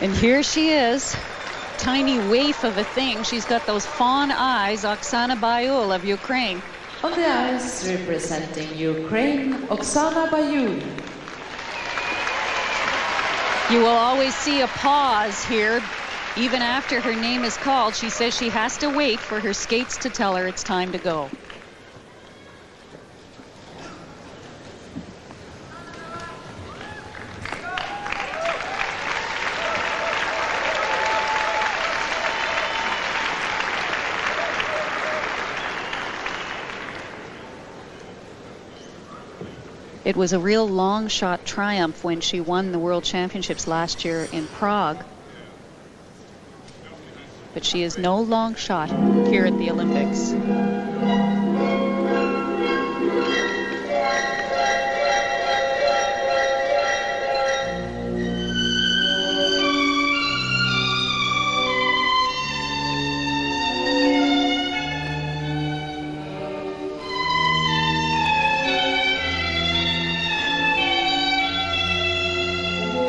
And here she is, tiny waif of a thing. She's got those fawn eyes, Oksana Baiul of Ukraine. On the ice, representing Ukraine, Oksana Baiul. You will always see a pause here, even after her name is called. She says she has to wait for her skates to tell her it's time to go. It was a real long shot triumph when she won the World Championships last year in Prague. But she is no long shot here at the Olympics.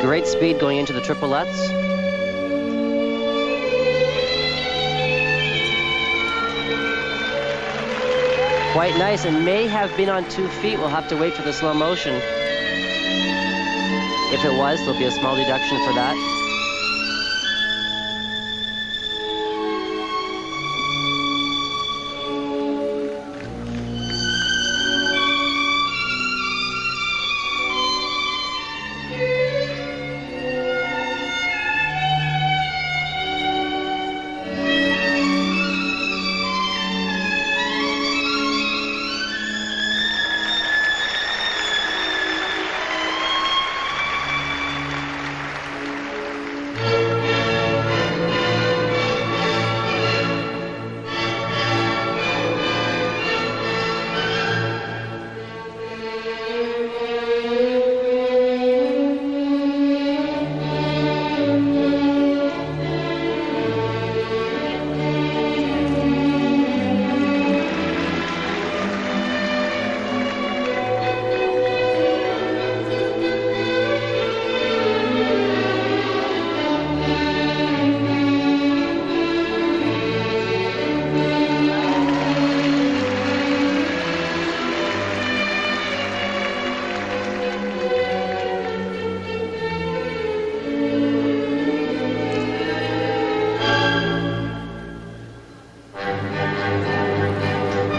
Great speed going into the triplets. Quite nice, and may have been on 2 feet. We'll have to wait for the slow motion. If it was, there'll be a small deduction for that.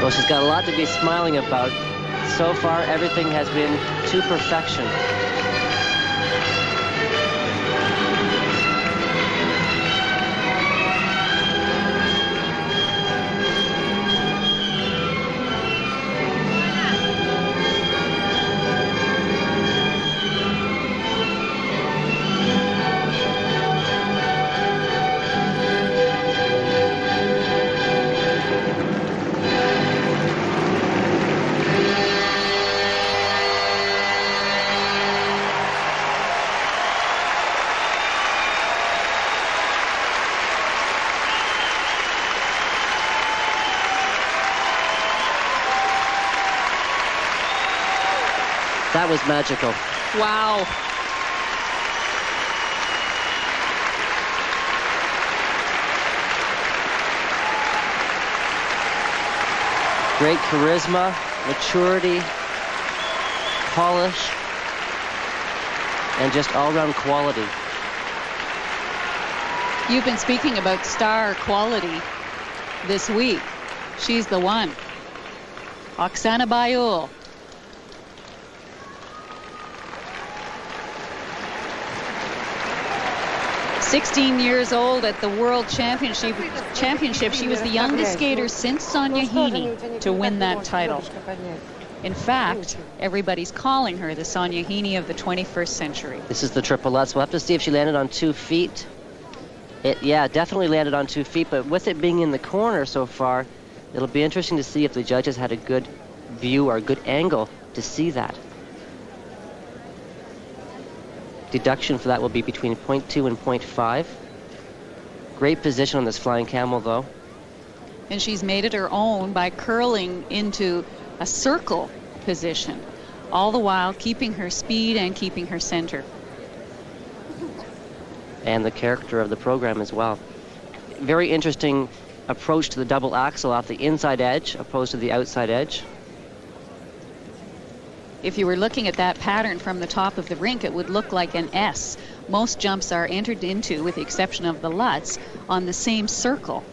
Well, she's got a lot to be smiling about. So far, everything has been to perfection. That was magical. Wow. Great charisma, maturity, polish, and just all-round quality. You've been speaking about star quality this week. She's the one. Oksana Baiul. "16 years old at the World Championship. She was the youngest skater since Sonia Heaney to win that title. In fact, everybody's calling her the Sonia Heaney of the 21st century. This is the triplets. We'll have to see if she landed on 2 feet. Yeah, definitely landed on 2 feet, but with it being in the corner so far, it'll be interesting to see if the judges had a good view or a good angle to see that. Deduction for that will be between 0.2 and 0.5. Great position on this flying camel, though. And she's made it her own by curling into a circle position, all the while keeping her speed and keeping her center. and the character of the program as well. Very interesting approach to the double axel off the inside edge opposed to the outside edge. If you were looking at that pattern from the top of the rink, it would look like an S. Most jumps are entered into, with the exception of the Lutz, on the same circle.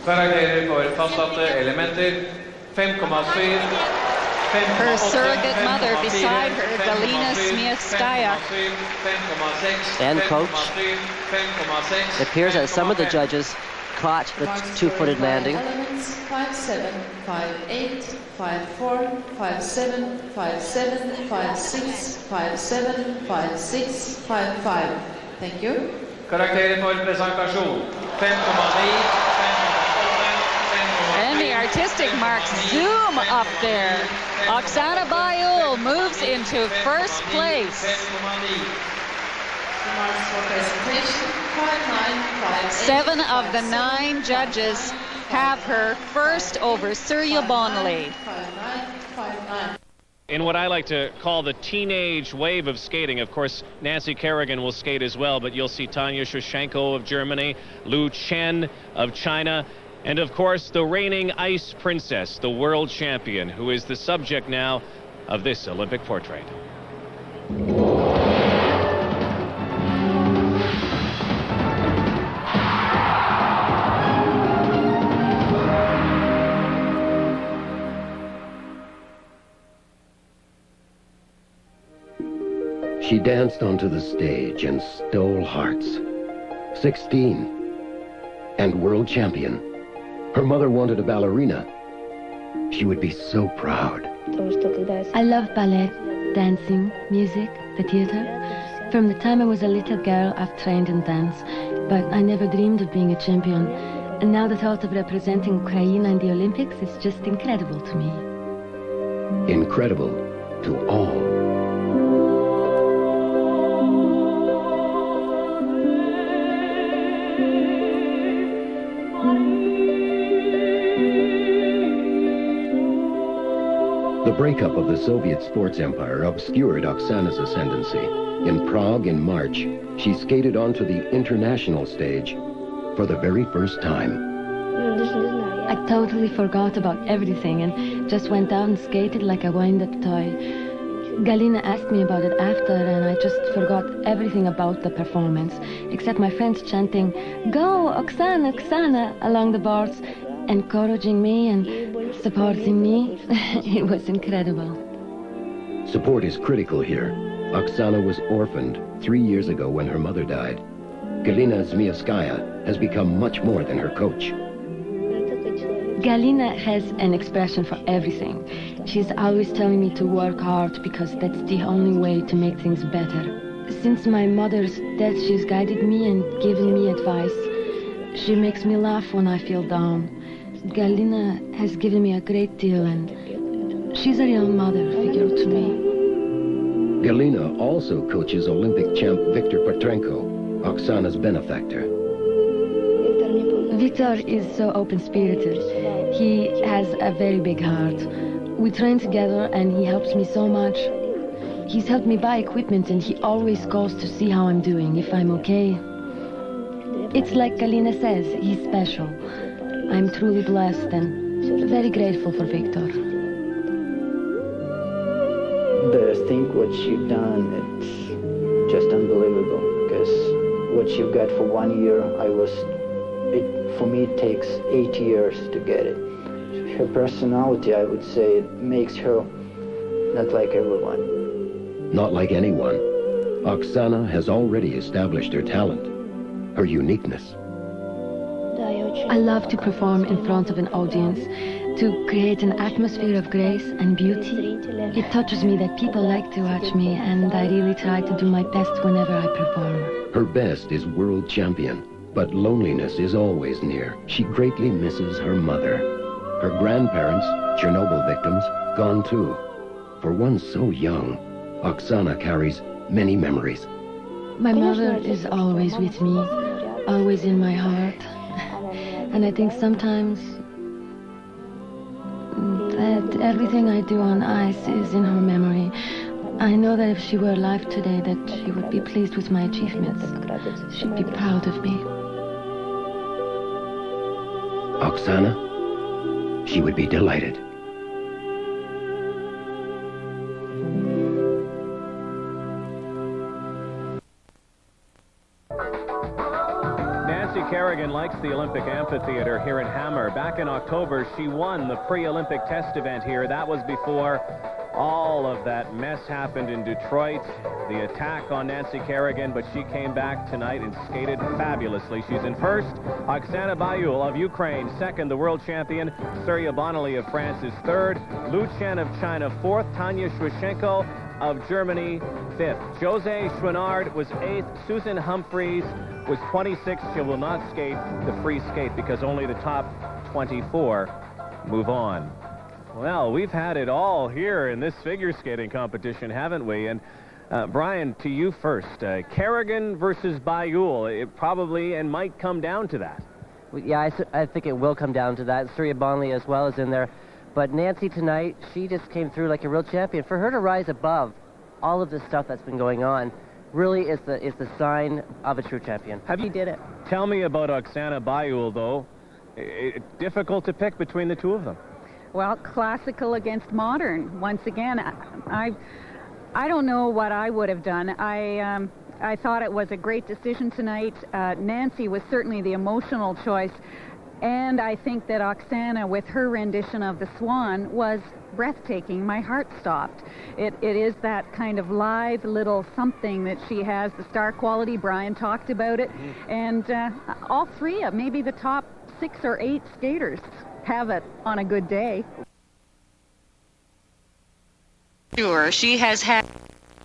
Her surrogate mother beside her, Galina Smievskaya. And coach. It appears that some of the judges caught the two-footed landing. 5-7, 5-8, 5-4, 5-7, 5-7, 5-6, 5-7, 5-6, 5-5. Thank you. Karaktärer för presentation 5,9, 5,8, And the artistic marks zoom up there. Oksana Baiul moves into first place. 7 of the 9 judges have her first over Surya Bonley. In what I like to call the teenage wave of skating. Of course, Nancy Kerrigan will skate as well, but you'll see Tanya Shevchenko of Germany, Lu Chen of China, and of course the reigning ice princess, the world champion, who is the subject now of this Olympic portrait. She danced onto the stage and stole hearts. 16 and world champion. Her mother wanted a ballerina. She would be so proud. I love ballet, dancing, music, the theater. From the time I was a little girl, I've trained in dance, but I never dreamed of being a champion. And now the thought of representing Ukraine in the Olympics is just incredible to me. Incredible to all. The breakup of the Soviet sports empire obscured Oksana's ascendancy. In Prague in March, she skated onto the international stage for the very first time. I totally forgot about everything and just went out and skated like a wind-up toy. Galina asked me about it after, and I just forgot everything about the performance, except my friends chanting, "Go, Oksana, Oksana," along the boards, encouraging me and supporting me. It was incredible. Support is critical here. Oksana was orphaned 3 years ago when her mother died. Galina Smievskaya has become much more than her coach. Galina has an expression for everything. She's always telling me to work hard because that's the only way to make things better. Since my mother's death, she's guided me and given me advice. She makes me laugh when I feel down. Galina has given me a great deal, and she's a real mother figure to me. Galina also coaches Olympic champ Viktor Petrenko, Oksana's benefactor. Viktor is so open-spirited. He has a very big heart. We train together and he helps me so much. He's helped me buy equipment and he always calls to see how I'm doing, if I'm okay. It's like Galina says, he's special. I'm truly blessed and very grateful for Viktor. The thing what you've done, it's just unbelievable, because what you've got for 1 year, for me it takes 8 years to get it. Her personality, I would say, it makes her not like everyone. Not like anyone. Oksana has already established her talent, her uniqueness. I love to perform in front of an audience, to create an atmosphere of grace and beauty. It touches me that people like to watch me, and I really try to do my best whenever I perform. Her best is world champion, but loneliness is always near. She greatly misses her mother. Her grandparents, Chernobyl victims, gone too. For one so young, Oksana carries many memories. My mother is always with me, always in my heart. And I think sometimes that everything I do on ice is in her memory. I know that if she were alive today, that she would be pleased with my achievements. She'd be proud of me. Oksana, she would be delighted. Nancy Kerrigan likes the Olympic Amphitheater here in Hammer. Back in October, she won the pre-Olympic test event here. That was before all of that mess happened in Detroit, the attack on Nancy Kerrigan, but she came back tonight and skated fabulously. She's in first. Oksana Baiul of Ukraine, second. The world champion, Surya Bonali of France, is third. Lu Chen of China, fourth. Tanya Shwyshenko of Germany, fifth. Jose Chouinard was eighth. Susan Humphreys was 26th. She will not skate the free skate because only the top 24 move on. Well, we've had it all here in this figure skating competition, haven't we? And Brian, to you first. Kerrigan versus Baiul, it probably and might come down to that. Well, yeah, I think it will come down to that. Surya Bonali as well is in there. But Nancy tonight, she just came through like a real champion. For her to rise above all of this stuff that's been going on really is the sign of a true champion. She did it. Tell me about Oksana Baiul, though. Difficult to pick between the two of them. Well, classical against modern. Once again, I don't know what I would have done. I thought it was a great decision tonight. Nancy was certainly the emotional choice. And I think that Oksana, with her rendition of The Swan, was breathtaking. My heart stopped. It is that kind of live little something that she has, the star quality. Brian talked about it. And all three of maybe the top 6 or 8 skaters have it on a good day. Sure, she has had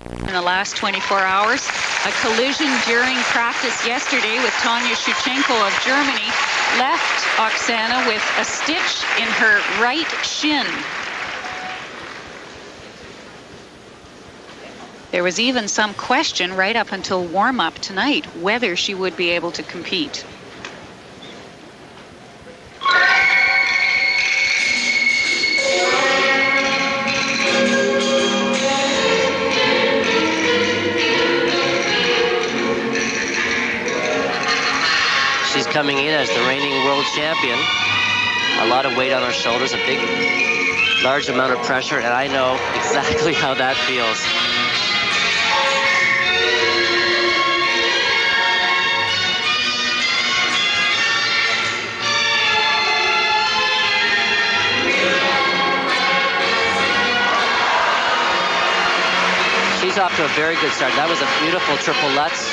in the last 24 hours a collision during practice yesterday with Tanya Shwyshenko of Germany left Oksana with a stitch in her right shin. There was even some question right up until warm-up tonight whether she would be able to compete. She's coming in as the reigning world champion. A lot of weight on her shoulders, a big, large amount of pressure, and I know exactly how that feels. She's off to a very good start. That was a beautiful triple Lutz.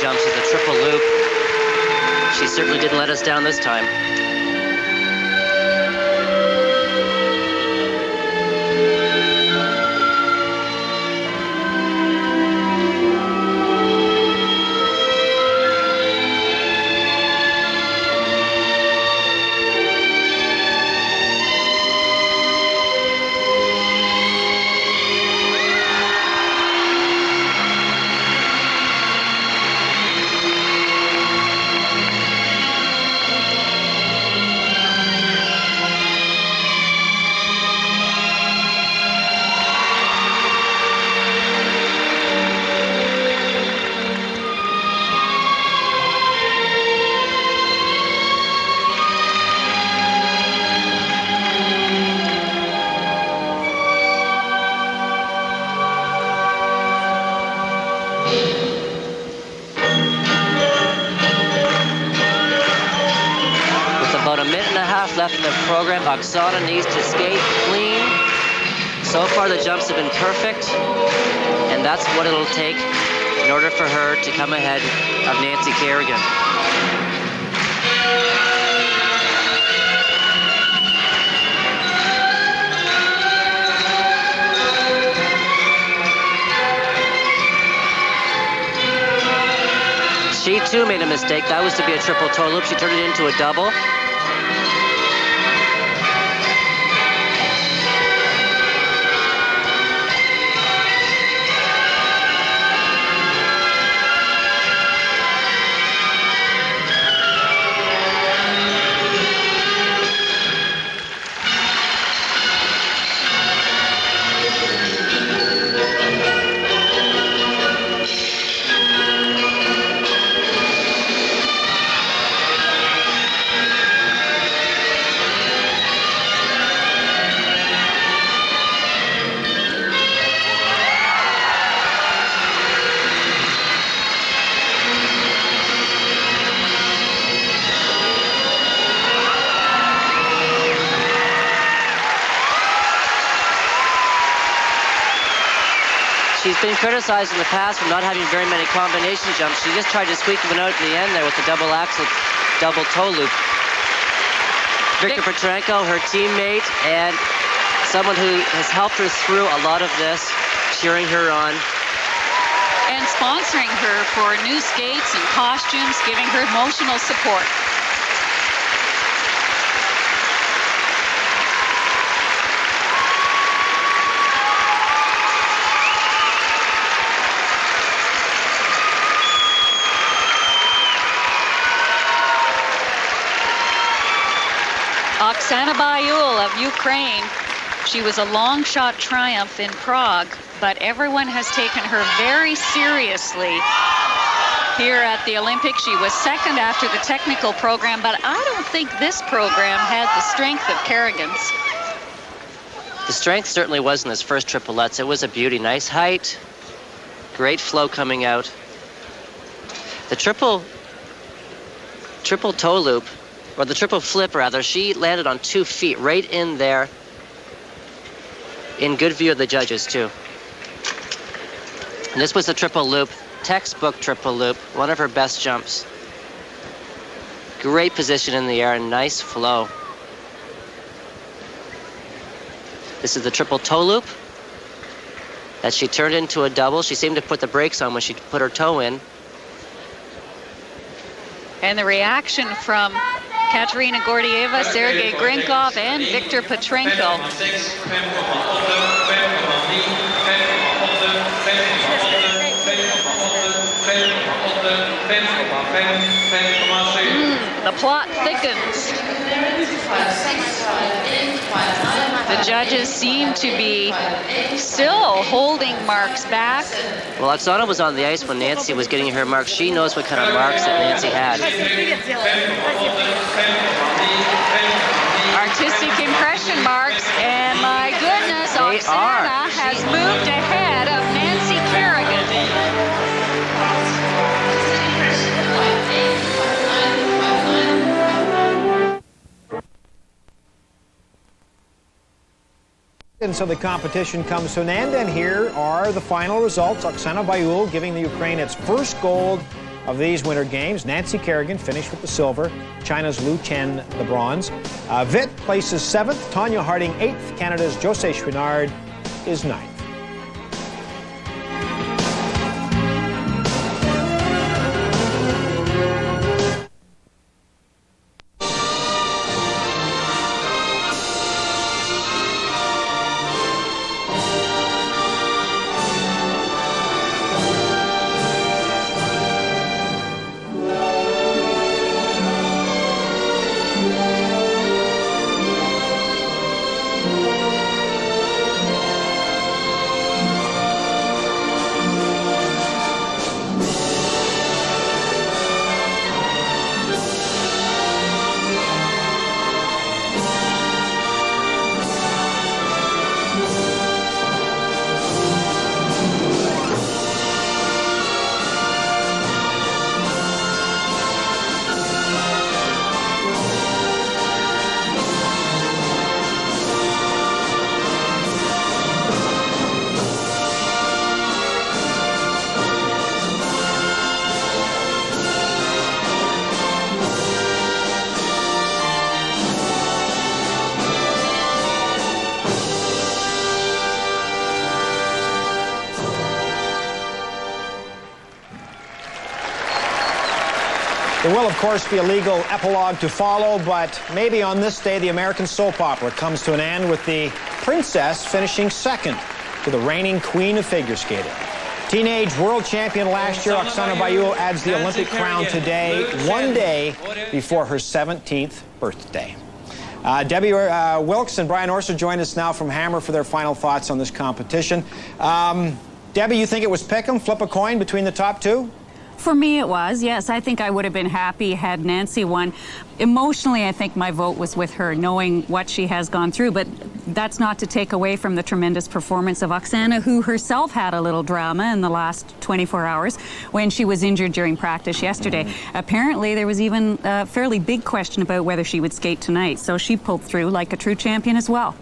Jumps is a triple loop. She certainly didn't let us down this time. About a minute and a half left in the program. Oksana needs to skate clean. So far, the jumps have been perfect, and that's what it'll take in order for her to come ahead of Nancy Kerrigan. She too made a mistake. That was to be a triple toe loop. She turned it into a double. She's been criticized in the past for not having very many combination jumps. She just tried to squeak one out in the end there with the double axel, double toe loop. Victor Petrenko, her teammate, and someone who has helped her through a lot of this, cheering her on. And sponsoring her for new skates and costumes, giving her emotional support. Oksana Baiul of Ukraine. She was a long shot triumph in Prague, but everyone has taken her very seriously here at the Olympics. She was second after the technical program, but I don't think this program had the strength of Kerrigan's. The strength certainly was in this first triplets. It was a beauty. Nice height, great flow coming out. The triple toe loop, or the triple flip rather, she landed on 2 feet right in there, in good view of the judges too. And this was a triple loop, textbook triple loop, one of her best jumps. Great position in the air and nice flow. This is the triple toe loop that she turned into a double. She seemed to put the brakes on when she put her toe in. And the reaction from Katerina Gordieva, Sergei Grinkov, and Victor Petrenko. The plot thickens. The judges seem to be still holding marks back. Well, Oksana was on the ice when Nancy was getting her marks. She knows what kind of marks that Nancy had. Artistic impression marks, and my goodness, Oksana has moved ahead of Nancy Kerrigan. And so the competition comes to an end, and here are the final results. Oksana Baiul giving the Ukraine its first gold of these Winter Games. Nancy Kerrigan finished with the silver. China's Lu Chen the bronze. Vit places 7th. Tanya Harding 8th. Canada's José Chouinard is 9th. There will, of course, be a legal epilogue to follow, but maybe on this day, the American soap opera comes to an end with the princess finishing second to the reigning queen of figure skating. Teenage world champion last year, Oksana Baiul adds the Olympic crown today, one day before her 17th birthday. Debbie Wilkes and Brian Orser join us now from Hammer for their final thoughts on this competition. Debbie, you think it was pick 'em, flip a coin between the top two? For me, it was, yes. I think I would have been happy had Nancy won. Emotionally, I think my vote was with her, knowing what she has gone through. But that's not to take away from the tremendous performance of Oksana, who herself had a little drama in the last 24 hours when she was injured during practice yesterday. Apparently, there was even a fairly big question about whether she would skate tonight. So she pulled through like a true champion as well.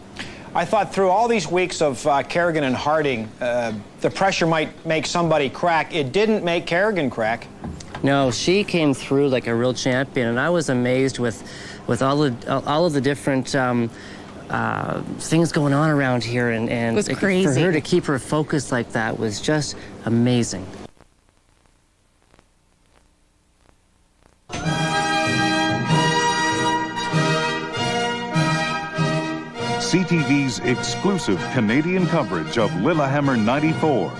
I thought through all these weeks of Kerrigan and Harding, the pressure might make somebody crack. It didn't make Kerrigan crack. No, she came through like a real champion, and I was amazed with all of the different things going on around here, and it was crazy. For her to keep her focus like that was just amazing. CTV's exclusive Canadian coverage of Lillehammer '94